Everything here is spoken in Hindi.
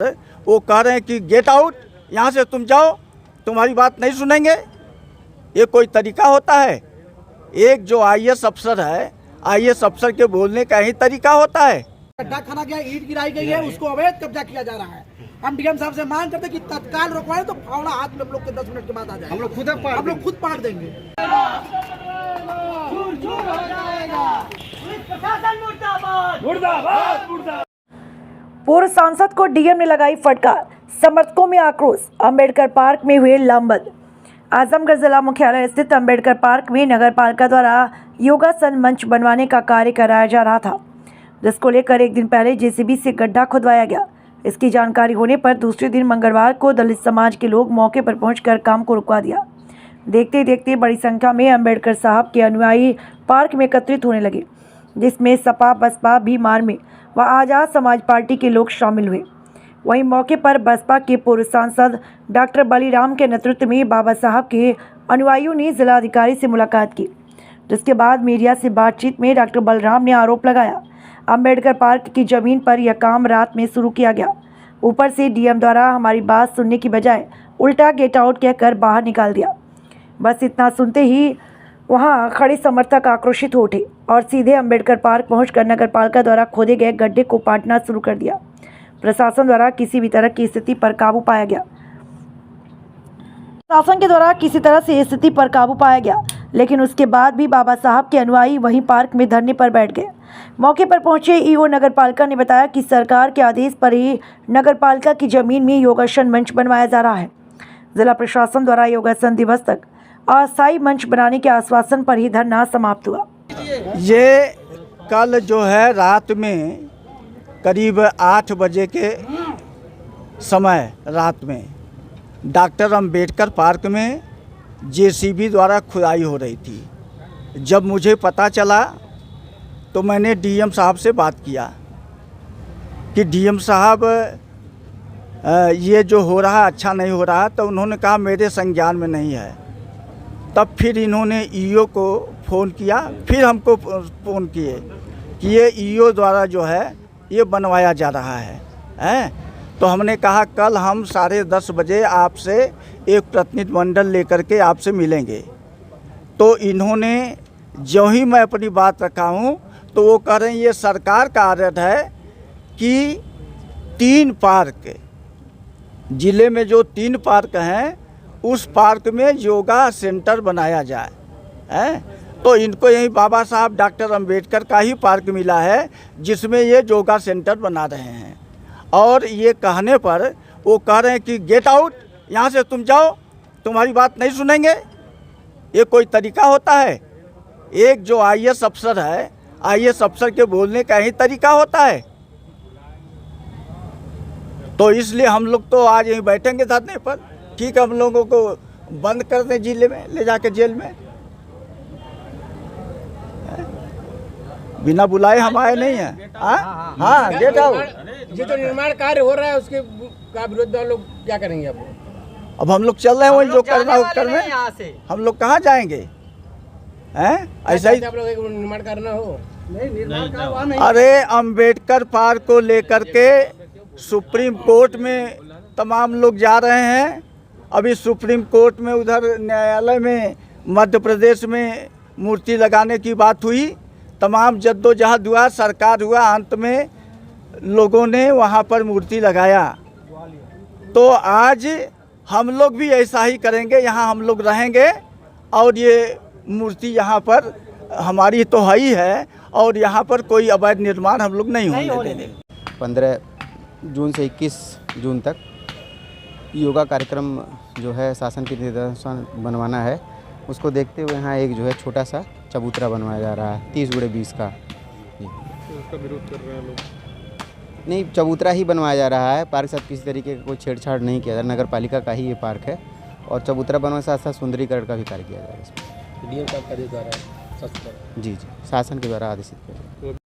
वो कह रहे हैं कि गेट आउट, यहाँ से तुम जाओ, तुम्हारी बात नहीं सुनेंगे। ये कोई तरीका होता है? एक जो आईएएस अफसर है, आईएएस अफसर के बोलने का ही तरीका होता है। गड्ढा खाना गया, ईंट गिराई गई है, उसको अवैध कब्जा किया जा रहा है। हम डीएम साहब से मांग करते कि तत्काल रोकवाए तो फावड़ा हाथ में हम लोग के 10 मिनट के बाद आ जाए। हम लोग खुद पाड़ देंगे। पूर्व सांसद को डीएम ने लगाई फटकार, समर्थकों में आक्रोश। अंबेडकर पार्क में हुए लामबंद। आजमगढ़ जिला मुख्यालय स्थित अंबेडकर पार्क में नगर पालिका द्वारा योगासन मंच बनवाने का कार्य कराया जा रहा था, जिसको लेकर एक दिन पहले जेसीबी से गड्ढा खुदवाया गया। इसकी जानकारी होने पर दूसरे दिन मंगलवार को दलित समाज के लोग मौके पर पहुंचकर काम को रुकवा दिया। देखते देखते बड़ी संख्या में अंबेडकर साहब के अनुयायी पार्क में एकत्रित होने लगे, जिसमें सपा बसपा भीमार में व आज़ाद समाज पार्टी के लोग शामिल हुए। वहीं मौके पर बसपा के पूर्व सांसद डॉक्टर बलीराम के नेतृत्व में बाबा साहब के अनुयायियों ने जिलाधिकारी से मुलाकात की, जिसके बाद मीडिया से बातचीत में डॉक्टर बलराम ने आरोप लगाया अंबेडकर पार्क की जमीन पर यह काम रात में शुरू किया गया। ऊपर से डीएम द्वारा हमारी बात सुनने की बजाय उल्टा गेट आउट कहकर बाहर निकाल दिया। बस इतना सुनते ही वहां खड़े समर्थक आक्रोशित हो उठे और सीधे अंबेडकर पार्क पहुंचकर नगरपालिका द्वारा खोदे गए गड्ढे को पाटना शुरू कर दिया। प्रशासन द्वारा किसी भी तरह की स्थिति पर काबू पाया गया। लेकिन उसके बाद भी बाबा साहब के अनुयायी वहीं पार्क में धरने पर बैठ गए। मौके पर पहुंचे ईओ नगरपालिका ने बताया कि सरकार के आदेश पर ही नगरपालिका की जमीन में योगासन मंच बनवाया जा रहा है। जिला प्रशासन द्वारा योगासन दिवस तक अस्थायी मंच बनाने के आश्वासन पर ही धरना समाप्त हुआ। ये कल जो है रात में करीब 8 बजे के समय रात में डॉक्टर अंबेडकर पार्क में जेसीबी द्वारा खुदाई हो रही थी। जब मुझे पता चला तो मैंने डीएम साहब से बात किया कि डीएम साहब ये जो हो रहा अच्छा नहीं हो रहा, तो उन्होंने कहा मेरे संज्ञान में नहीं है। तब फिर इन्होंने ईओ को फ़ोन किया, फिर हमको फ़ोन किए कि ये ईओ द्वारा जो है ये बनवाया जा रहा है। तो हमने कहा कल हम 10:30 बजे आपसे एक प्रतिनिधिमंडल लेकर के आपसे मिलेंगे। तो इन्होंने जो ही मैं अपनी बात रखा हूँ तो वो कह रहे हैं ये सरकार का आदेश है कि 3 पार्क ज़िले में जो 3 पार्क हैं उस पार्क में योगा सेंटर बनाया जाए। तो इनको यही बाबा साहब डॉक्टर अंबेडकर का ही पार्क मिला है जिसमें ये योगा सेंटर बना रहे हैं। और ये कहने पर वो कह रहे हैं कि गेट आउट, यहाँ से तुम जाओ, तुम्हारी बात नहीं सुनेंगे। ये कोई तरीका होता है? एक जो आईएएस अफसर है, आईएएस अफसर के बोलने का ही तरीका होता है। तो इसलिए हम लोग तो आज यहीं बैठेंगे धरने पर। ठीक है, हम लोगों को बंद कर दें जिले में, ले जाके जेल में। बिना बुलाए हम आए नहीं हैं। हाँ, गेट आउट। ये जो निर्माण कार्य हो रहा है उसके का विरोध लोग क्या करेंगे? अब हम लोग चल रहे हैं वही जो करना हो कर में। हम लोग कहाँ जाएंगे? ऐसा ही आप लोग निर्माण करना हो नहीं। अरे अंबेडकर पार्क को लेकर के सुप्रीम कोर्ट में तमाम लोग जा रहे हैं। अभी सुप्रीम कोर्ट में उधर न्यायालय में मध्य प्रदेश में मूर्ति लगाने की बात हुई। तमाम जद्दोजहद हुआ, सरकार हुआ, अंत में लोगों ने वहाँ पर मूर्ति लगाया। तो आज हम लोग भी ऐसा ही करेंगे, यहाँ हम लोग रहेंगे और ये मूर्ति यहाँ पर हमारी तो है ही है और यहाँ पर कोई अवैध निर्माण हम लोग नहीं होने देंगे। 15 जून से 21 जून तक योगा कार्यक्रम जो है शासन के निर्देशानुसार बनवाना है। उसको देखते हुए यहाँ एक जो है छोटा सा चबूतरा बनवाया जा रहा है 30x20 का। उसका विरोध कर रहे हैं लोग? नहीं, चबूतरा ही बनवाया जा रहा है। पार्क साथ किसी तरीके का कोई छेड़छाड़ नहीं किया जा रहा। नगर पालिका का ही ये पार्क है और चबूतरा बनवाने साथ साथ सुंदरीकरण का भी कार्य किया जा रहा है इसमें। डीएम साहब का द्वारा जी, शासन के द्वारा आदेशित किया।